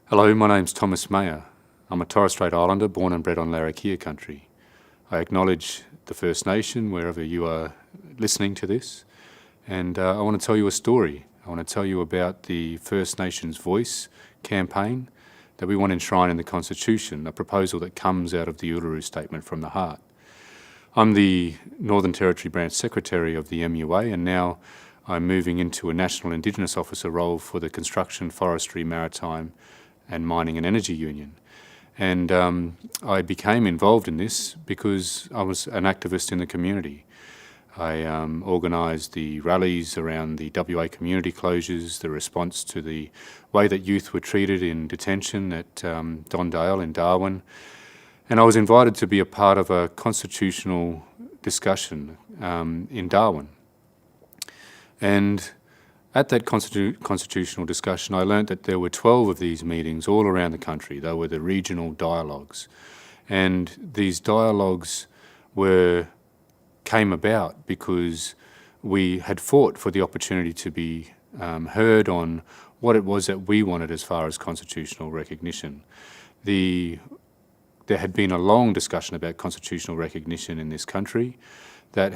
Hello, my name's Thomas Mayer. I'm a Torres Strait Islander born and bred on Larrakia country. I acknowledge the First Nation wherever you are listening to this, and I want to tell you a story. I want to tell you about the First Nations Voice campaign that we want enshrined in the Constitution, a proposal that comes out of the Uluru Statement from the Heart. I'm the Northern Territory Branch Secretary of the MUA, and now I'm moving into a National Indigenous Officer role for the Construction, Forestry, Maritime and Mining and Energy Union. And I became involved in this because I was an activist in the community. I organised the rallies around the WA community closures, the response to the way that youth were treated in detention at Dondale in Darwin. And I was invited to be a part of a constitutional discussion in Darwin. And at that constitutional discussion, I learnt that there were 12 of these meetings all around the country. They were the regional dialogues. And these dialogues came about because we had fought for the opportunity to be heard on what it was that we wanted as far as constitutional recognition. There had been a long discussion about constitutional recognition in this country that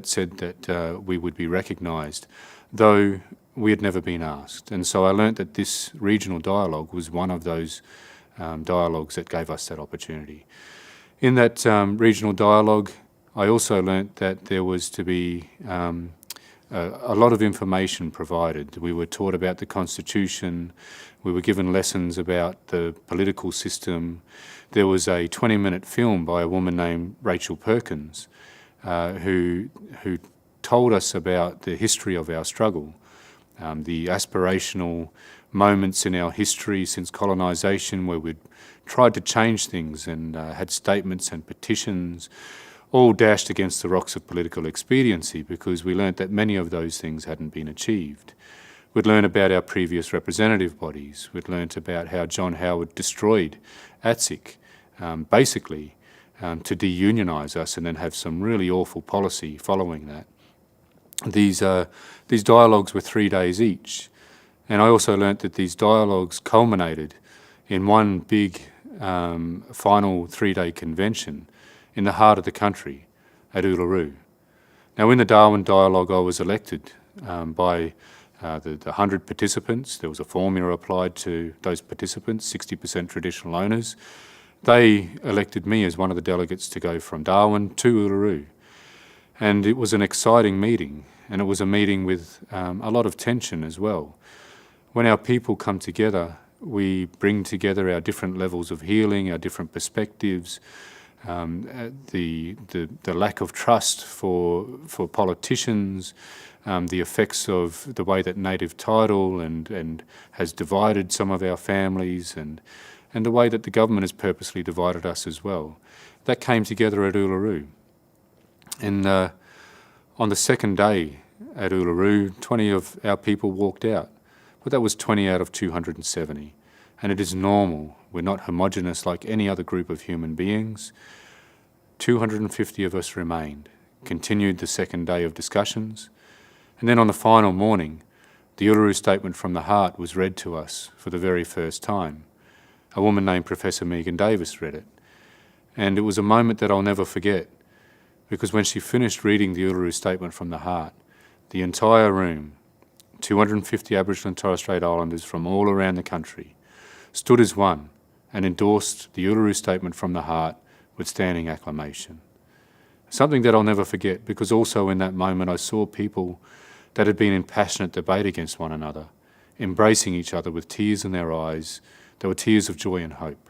said that we would be recognised, though we had never been asked. And so I learnt that this regional dialogue was one of those dialogues that gave us that opportunity. In that regional dialogue, I also learnt that there was to be a lot of information provided. We were taught about the Constitution, we were given lessons about the political system. There was a 20-minute film by a woman named Rachel Perkins who told us about the history of our struggle, the aspirational moments in our history since colonisation where we'd tried to change things and had statements and petitions, all dashed against the rocks of political expediency because we learnt that many of those things hadn't been achieved. We'd learned about our previous representative bodies. We'd learnt about how John Howard destroyed ATSIC, basically to de-unionise us and then have some really awful policy following that. These dialogues were 3 days each, and I also learnt that these dialogues culminated in one big final 3-day convention in the heart of the country at Uluru. Now in the Darwin dialogue I was elected by the 100 participants. There was a formula applied to those participants, 60% traditional owners. They elected me as one of the delegates to go from Darwin to Uluru. And it was an exciting meeting, and it was a meeting with a lot of tension as well. When our people come together, we bring together our different levels of healing, our different perspectives, the lack of trust for politicians, the effects of the way that native title and has divided some of our families, and the way that the government has purposely divided us as well. That came together at Uluru. And on the second day at Uluru, 20 of our people walked out, but that was 20 out of 270. And it is normal. We're not homogenous like any other group of human beings. 250 of us remained, continued the second day of discussions, and then on the final morning, the Uluru Statement from the Heart was read to us for the very first time. A woman named Professor Megan Davis read it, and it was a moment that I'll never forget, because when she finished reading the Uluru Statement from the Heart, the entire room, 250 Aboriginal and Torres Strait Islanders from all around the country, stood as one and endorsed the Uluru Statement from the Heart with standing acclamation. Something that I'll never forget, because also in that moment I saw people that had been in passionate debate against one another, embracing each other with tears in their eyes. There were tears of joy and hope.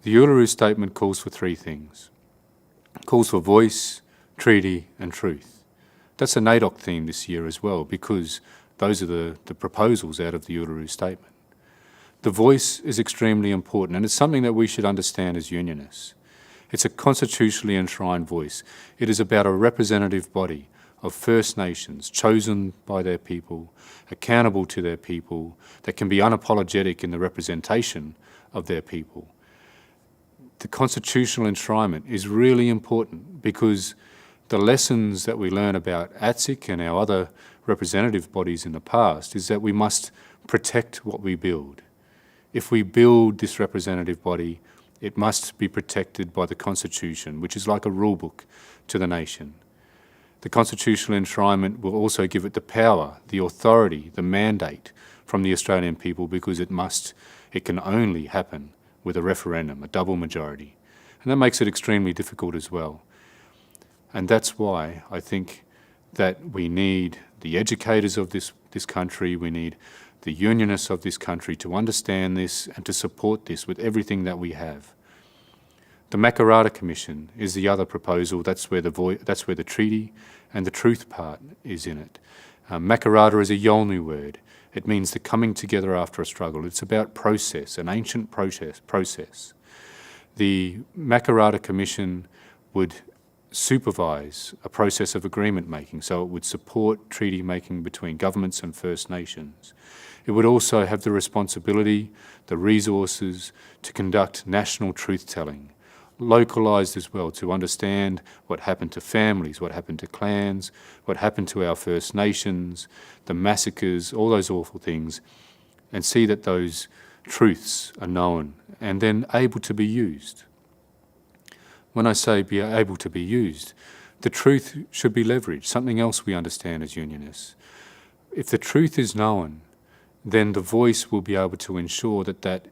The Uluru Statement calls for 3 things. It calls for voice, treaty and truth. That's a NAIDOC theme this year as well, because those are the proposals out of the Uluru Statement. The voice is extremely important, and it's something that we should understand as unionists. It's a constitutionally enshrined voice. It is about a representative body of First Nations chosen by their people, accountable to their people, that can be unapologetic in the representation of their people. The constitutional enshrinement is really important because the lessons that we learn about ATSIC and our other representative bodies in the past is that we must protect what we build. if we build this representative body, it must be protected by the Constitution, which is like a rule book to the nation. The constitutional enshrinement will also give it the power, the authority, the mandate from the Australian people, because it can only happen with a referendum, a double majority. And that makes it extremely difficult as well. And that's why I think that we need the educators of this country, we need the unionists of this country to understand this and to support this with everything that we have. The Makarrata Commission is the other proposal. That's where the treaty and the truth part is in it. Makarrata is a Yolngu word. It means the coming together after a struggle. It's about process, an ancient process. The Makarrata Commission would supervise a process of agreement making, so it would support treaty making between governments and First Nations. It would also have the responsibility, the resources to conduct national truth-telling, localised as well, to understand what happened to families, what happened to clans, what happened to our First Nations, the massacres, all those awful things, and see that those truths are known and then able to be used. When I say be able to be used, the truth should be leveraged, something else we understand as unionists. If the truth is known, then the voice will be able to ensure that that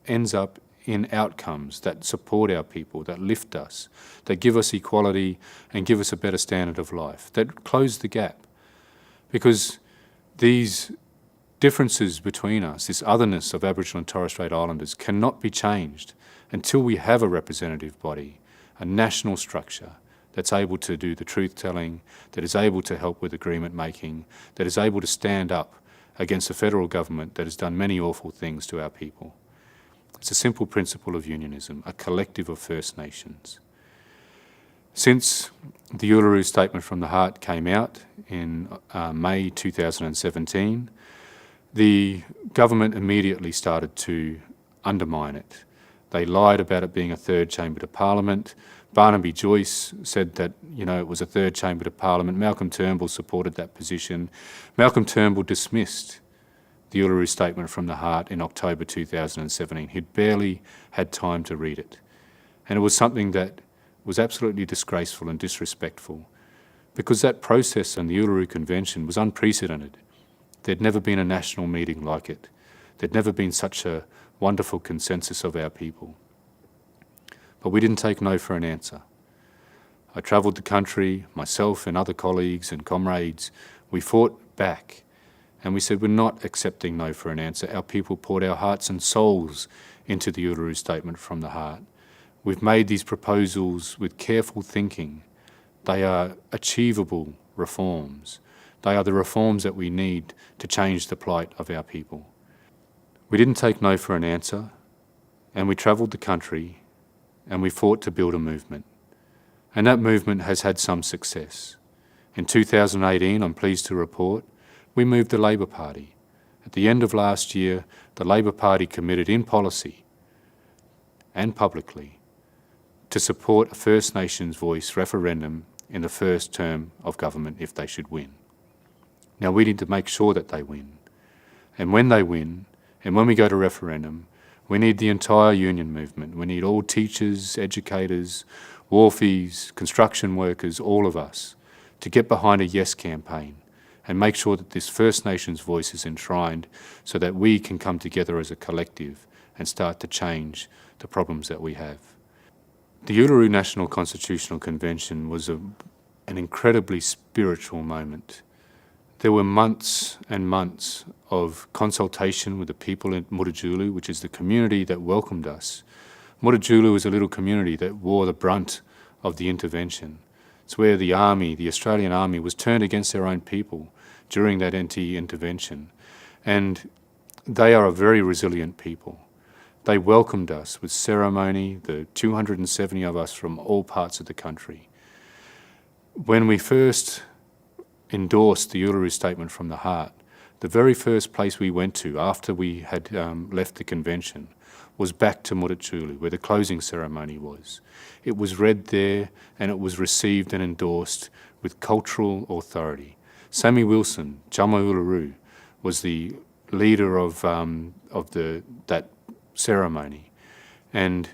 ends up in outcomes that support our people, that lift us, that give us equality and give us a better standard of life, that close the gap. Because these differences between us, this otherness of Aboriginal and Torres Strait Islanders, cannot be changed until we have a representative body, a national structure that's able to do the truth-telling, that is able to help with agreement making, that is able to stand up against the federal government that has done many awful things to our people. It's a simple principle of unionism, a collective of First Nations. Since the Uluru Statement from the Heart came out in May 2017, the government immediately started to undermine it. They lied about it being a third chamber to Parliament. Barnaby Joyce said that, it was a third chamber to Parliament. Malcolm Turnbull supported that position. Malcolm Turnbull dismissed the Uluru Statement from the Heart in October 2017. He'd barely had time to read it. And it was something that was absolutely disgraceful and disrespectful, because that process and the Uluru Convention was unprecedented. There'd never been a national meeting like it. There'd never been such a wonderful consensus of our people. But we didn't take no for an answer. I travelled the country, myself and other colleagues and comrades. We fought back and we said, we're not accepting no for an answer. Our people poured our hearts and souls into the Uluru Statement from the Heart. We've made these proposals with careful thinking. They are achievable reforms. They are the reforms that we need to change the plight of our people. We didn't take no for an answer, and we travelled the country and we fought to build a movement. And that movement has had some success. In 2018, I'm pleased to report, we moved the Labor Party. At the end of last year, the Labor Party committed in policy and publicly to support a First Nations voice referendum in the first term of government if they should win. Now we need to make sure that they win. And when they win, and when we go to referendum, we need the entire union movement. We need all teachers, educators, wharfies, construction workers, all of us, to get behind a yes campaign and make sure that this First Nations voice is enshrined so that we can come together as a collective and start to change the problems that we have. The Uluru National Constitutional Convention was an incredibly spiritual moment. There were months and months of consultation with the people in Mutijulu, which is the community that welcomed us. Mutijulu is a little community that wore the brunt of the intervention. It's where the army, the Australian army, was turned against their own people during that anti-intervention. And they are a very resilient people. They welcomed us with ceremony, the 270 of us from all parts of the country. When we first endorsed the Uluru Statement from the Heart, the very first place we went to after we had left the convention was back to Mutijulu, where the closing ceremony was. It was read there and it was received and endorsed with cultural authority. Sammy Wilson, Jama Uluru, was the leader of that ceremony. And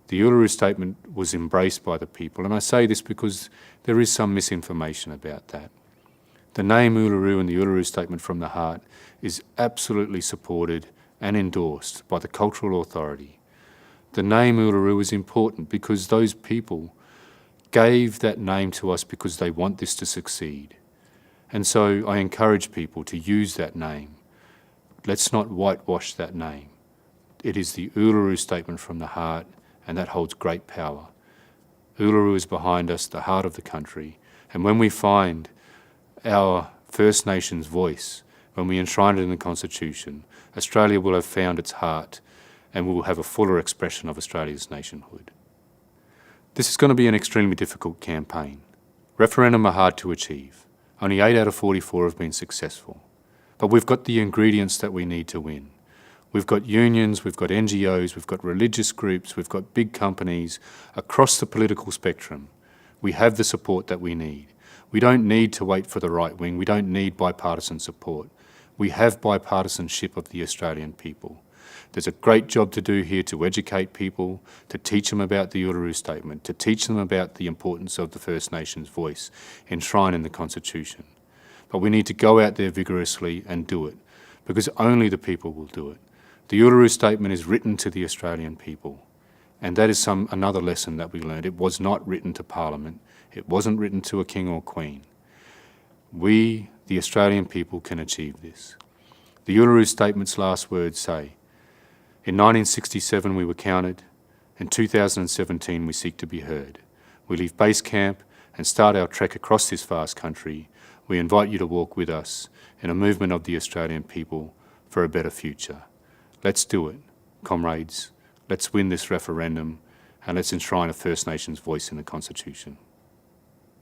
the Uluru Statement was embraced by the people. And I say this because there is some misinformation about that. The name Uluru and the Uluru Statement from the Heart is absolutely supported and endorsed by the Cultural Authority. The name Uluru is important because those people gave that name to us because they want this to succeed. And so I encourage people to use that name. Let's not whitewash that name. It is the Uluru Statement from the Heart, and that holds great power. Uluru is behind us, the heart of the country. And when we find our First Nations voice, when we enshrine it in the Constitution, Australia will have found its heart and we will have a fuller expression of Australia's nationhood. This is going to be an extremely difficult campaign. Referendum are hard to achieve. Only 8 out of 44 have been successful. But we've got the ingredients that we need to win. We've got unions, we've got NGOs, we've got religious groups, we've got big companies across the political spectrum. We have the support that we need. We don't need to wait for the right wing. We don't need bipartisan support. We have bipartisanship of the Australian people. There's a great job to do here to educate people, to teach them about the Uluru Statement, to teach them about the importance of the First Nations voice enshrined in the Constitution. But we need to go out there vigorously and do it, because only the people will do it. The Uluru Statement is written to the Australian people, and that is another lesson that we learned. It was not written to Parliament. It wasn't written to a king or queen. We, the Australian people, can achieve this. The Uluru Statement's last words say, in 1967 we were counted, in 2017 we seek to be heard. We leave base camp and start our trek across this vast country. We invite you to walk with us in a movement of the Australian people for a better future. Let's do it, comrades. Let's win this referendum and let's enshrine a First Nations voice in the Constitution.